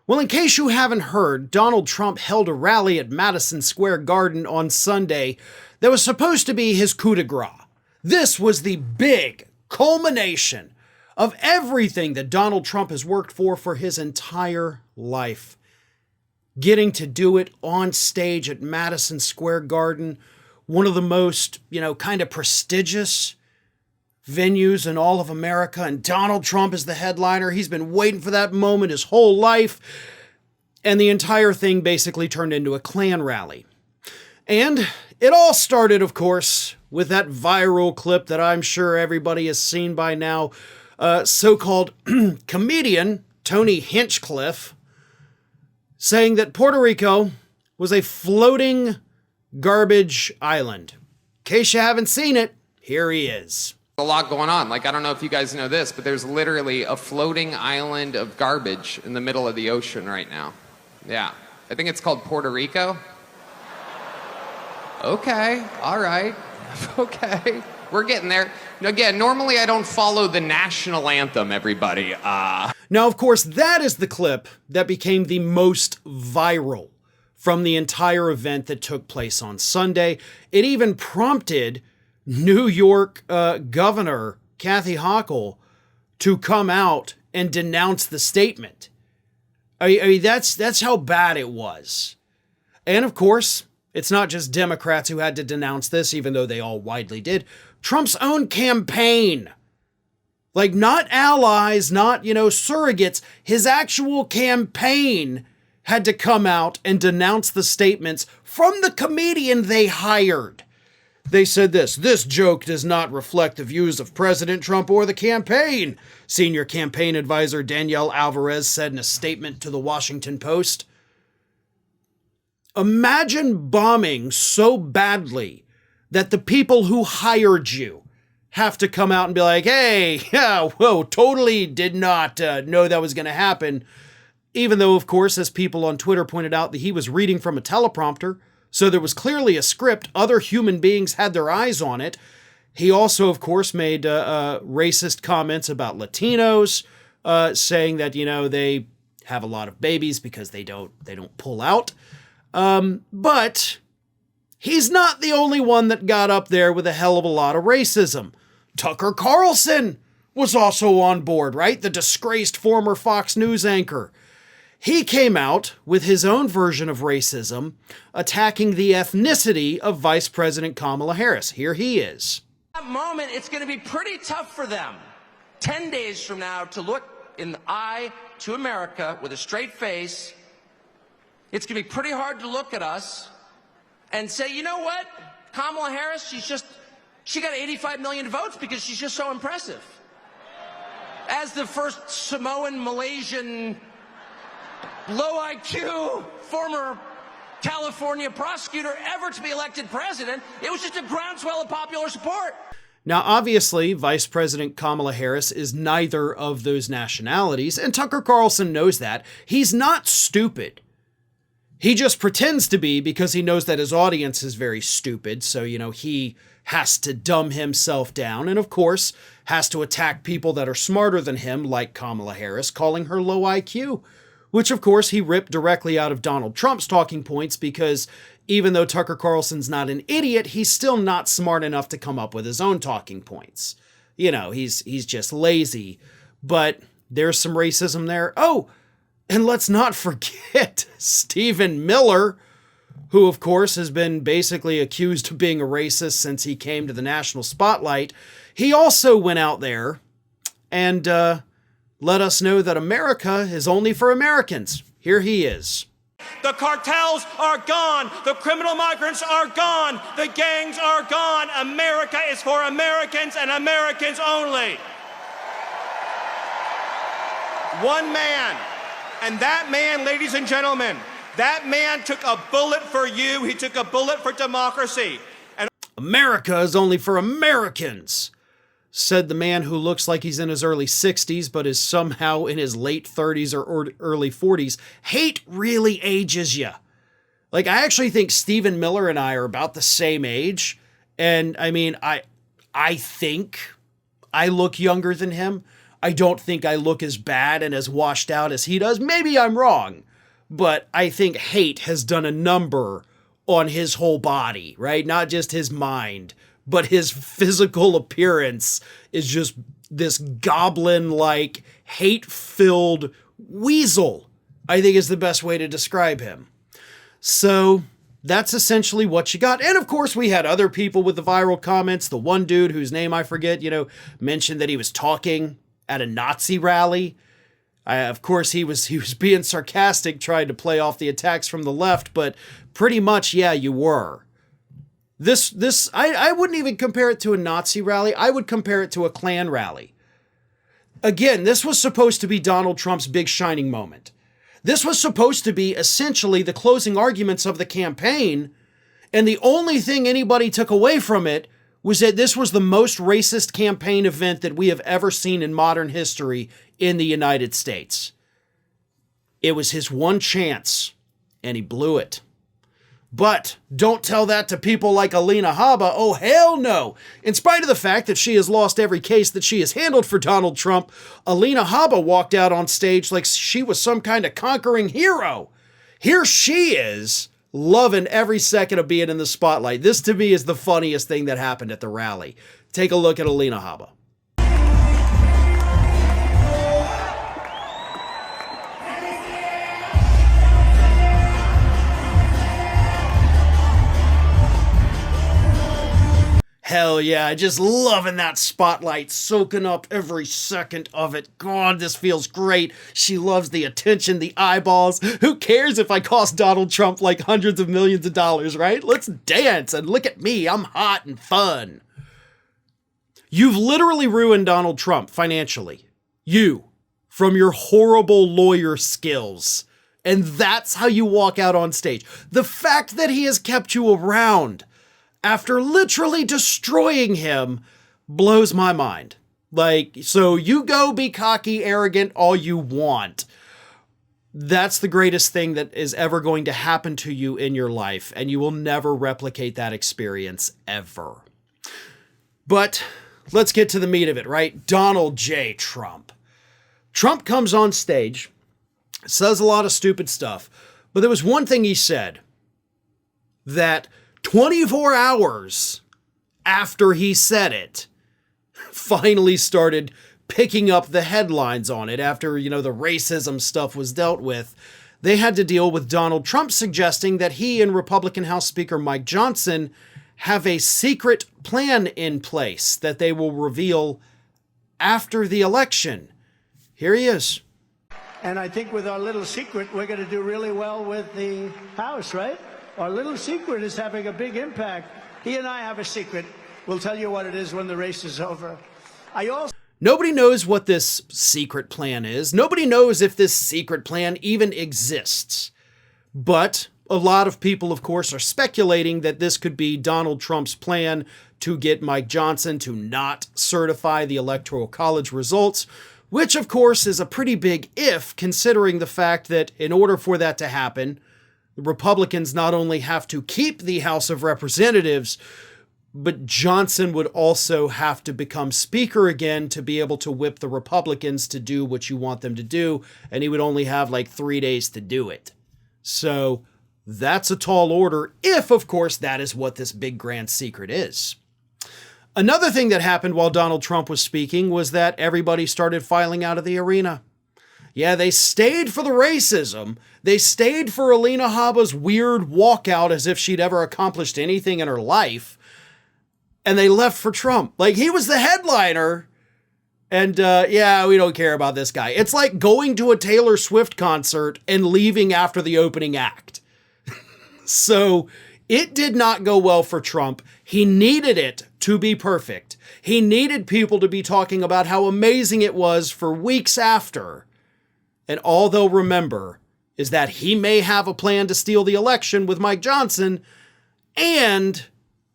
Well, in case you haven't heard, Donald Trump held a rally at Madison Square Garden on Sunday that was supposed to be his coup de grace. This was the big culmination of everything that Donald Trump has worked for his entire life. Getting to do it on stage at Madison Square Garden, one of the most, kind of prestigious venues in all of America, and Donald Trump is the headliner. He's been waiting for that moment his whole life, and the entire thing basically turned into a Klan rally. And it all started, of course, with that viral clip that I'm sure everybody has seen by now, so-called comedian Tony Hinchcliffe saying that Puerto Rico was a floating garbage island. In case you haven't seen it, here he is. A lot going on. I don't know if you guys know this, but there's literally a floating island of garbage in the middle of the ocean right now. Yeah. I think it's called Puerto Rico. Okay. All right. Okay. We're getting there. Again, normally I don't follow the national anthem, everybody. Now, of course, that is the clip that became the most viral from the entire event that took place on Sunday. It even prompted New York Governor Kathy Hochul to come out and denounce the statement. I mean, that's how bad it was. And of course, it's not just Democrats who had to denounce this, even though they all widely did. Trump's own campaign. Not allies, not, surrogates. His actual campaign had to come out and denounce the statements from the comedian they hired. They said this joke does not reflect the views of President Trump or the campaign, senior campaign advisor Danielle Alvarez said in a statement to the Washington Post. Imagine bombing so badly that the people who hired you have to come out and be like, hey, yeah, whoa, totally did not know that was going to happen. Even though, of course, as people on Twitter pointed out, that he was reading from a teleprompter, so there was clearly a script. Other human beings had their eyes on it. He also, of course, made racist comments about Latinos, saying that, they have a lot of babies because they don't pull out. But he's not the only one that got up there with a hell of a lot of racism. Tucker Carlson was also on board, right? The disgraced former Fox News anchor. He came out with his own version of racism, attacking the ethnicity of Vice President Kamala Harris. Here he is. At that moment, it's going to be pretty tough for them 10 days from now to look in the eye to America with a straight face. It's going to be pretty hard to look at us and say, you know what? Kamala Harris, she got 85 million votes because she's just so impressive. As the first Samoan, Malaysian, low IQ, former California prosecutor ever to be elected president, it was just a groundswell of popular support. Now, obviously, Vice President Kamala Harris is neither of those nationalities, and Tucker Carlson knows that. He's not stupid. He just pretends to be because he knows that his audience is very stupid. So, he has to dumb himself down and, of course, has to attack people that are smarter than him, like Kamala Harris, calling her low IQ, which, of course, he ripped directly out of Donald Trump's talking points because even though Tucker Carlson's not an idiot, he's still not smart enough to come up with his own talking points. He's just lazy. But there's some racism there. Oh, and let's not forget Stephen Miller, who, of course, has been basically accused of being a racist since he came to the national spotlight. He also went out there and let us know that America is only for Americans. Here he is. The cartels are gone. The criminal migrants are gone. The gangs are gone. America is for Americans and Americans only. One man. And that man, ladies and gentlemen, that man took a bullet for you. He took a bullet for democracy. And America is only for Americans, said the man who looks like he's in his early 60s, but is somehow in his late 30s or early 40s. Hate really ages you. I actually think Stephen Miller and I are about the same age. And I mean, I think I look younger than him. I don't think I look as bad and as washed out as he does. Maybe I'm wrong, but I think hate has done a number on his whole body, right? Not just his mind, but his physical appearance is just this goblin-like, hate-filled weasel, I think is the best way to describe him. So that's essentially what you got. And of course, we had other people with the viral comments. The one dude whose name I forget, mentioned that he was talking at a Nazi rally. Of course, he was being sarcastic, trying to play off the attacks from the left, but pretty much, yeah, you were. I wouldn't even compare it to a Nazi rally. I would compare it to a Klan rally. Again, this was supposed to be Donald Trump's big shining moment. This was supposed to be essentially the closing arguments of the campaign, and the only thing anybody took away from it was that this was the most racist campaign event that we have ever seen in modern history in the United States. It was his one chance, and he blew it. But don't tell that to people like Alina Habba. Oh, hell no. In spite of the fact that she has lost every case that she has handled for Donald Trump, Alina Habba walked out on stage like she was some kind of conquering hero. Here she is, loving every second of being in the spotlight. This, to me, is the funniest thing that happened at the rally. Take a look at Alina Habba. Hell yeah, just loving that spotlight, soaking up every second of it. God, this feels great. She loves the attention, the eyeballs. Who cares if I cost Donald Trump like hundreds of millions of dollars, right? Let's dance and look at me. I'm hot and fun. You've literally ruined Donald Trump financially. You, from your horrible lawyer skills. And that's how you walk out on stage. The fact that he has kept you around after literally destroying him blows my mind. So you go be cocky, arrogant, all you want. That's the greatest thing that is ever going to happen to you in your life, and you will never replicate that experience ever. But let's get to the meat of it, right? Donald J. Trump. Trump comes on stage, says a lot of stupid stuff, but there was one thing he said that 24 hours after he said it, finally started picking up the headlines on it after, the racism stuff was dealt with. They had to deal with Donald Trump suggesting that he and Republican House Speaker Mike Johnson have a secret plan in place that they will reveal after the election. Here he is. And I think with our little secret, we're going to do really well with the House, right? Our little secret is having a big impact. He and I have a secret. We'll tell you what it is when the race is over. Nobody knows what this secret plan is. Nobody knows if this secret plan even exists. But a lot of people, of course, are speculating that this could be Donald Trump's plan to get Mike Johnson to not certify the Electoral College results, which, of course, is a pretty big if, considering the fact that in order for that to happen, Republicans not only have to keep the House of Representatives, but Johnson would also have to become Speaker again to be able to whip the Republicans to do what you want them to do, and he would only have like 3 days to do it. So that's a tall order, if, of course, that is what this big grand secret is. Another thing that happened while Donald Trump was speaking was that everybody started filing out of the arena. Yeah, they stayed for the racism. They stayed for Alina Habba's weird walkout as if she'd ever accomplished anything in her life. And they left for Trump. Like, he was the headliner. And, yeah, we don't care about this guy. It's like going to a Taylor Swift concert and leaving after the opening act. So it did not go well for Trump. He needed it to be perfect. He needed people to be talking about how amazing it was for weeks after. And all they'll remember is that he may have a plan to steal the election with Mike Johnson, and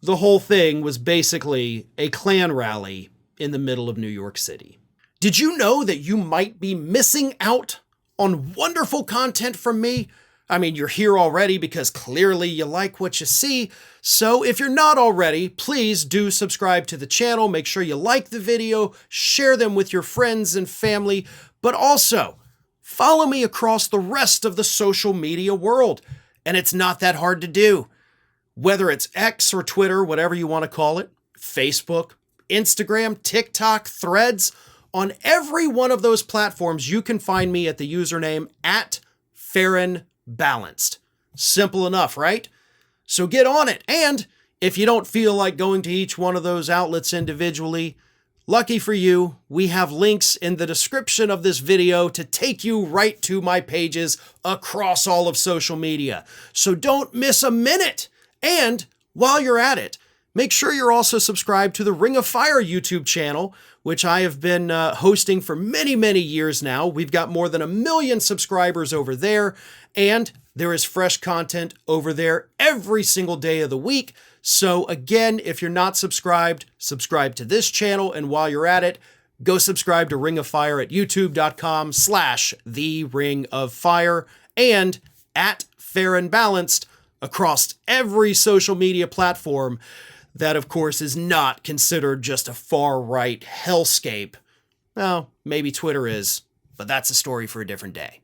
the whole thing was basically a Klan rally in the middle of New York City. Did you know that you might be missing out on wonderful content from me? I mean, you're here already because clearly you like what you see. So if you're not already, please do subscribe to the channel. Make sure you like the video, share them with your friends and family, but also follow me across the rest of the social media world. And it's not that hard to do. Whether it's X or Twitter, whatever you want to call it, Facebook, Instagram, TikTok, Threads, on every one of those platforms, you can find me at the username @FarronBalanced. Simple enough, right? So get on it. And if you don't feel like going to each one of those outlets individually, lucky for you, we have links in the description of this video to take you right to my pages across all of social media. So don't miss a minute. And while you're at it, make sure you're also subscribed to the Ring of Fire YouTube channel, which I have been hosting for many, many years now. We've got more than 1 million subscribers over there, and there is fresh content over there every single day of the week. So again, if you're not subscribed, subscribe to this channel, and while you're at it, go subscribe to Ring of Fire at youtube.com/The Ring of Fire and @FarronBalanced across every social media platform that, of course, is not considered just a far-right hellscape. Well, maybe Twitter is, but that's a story for a different day.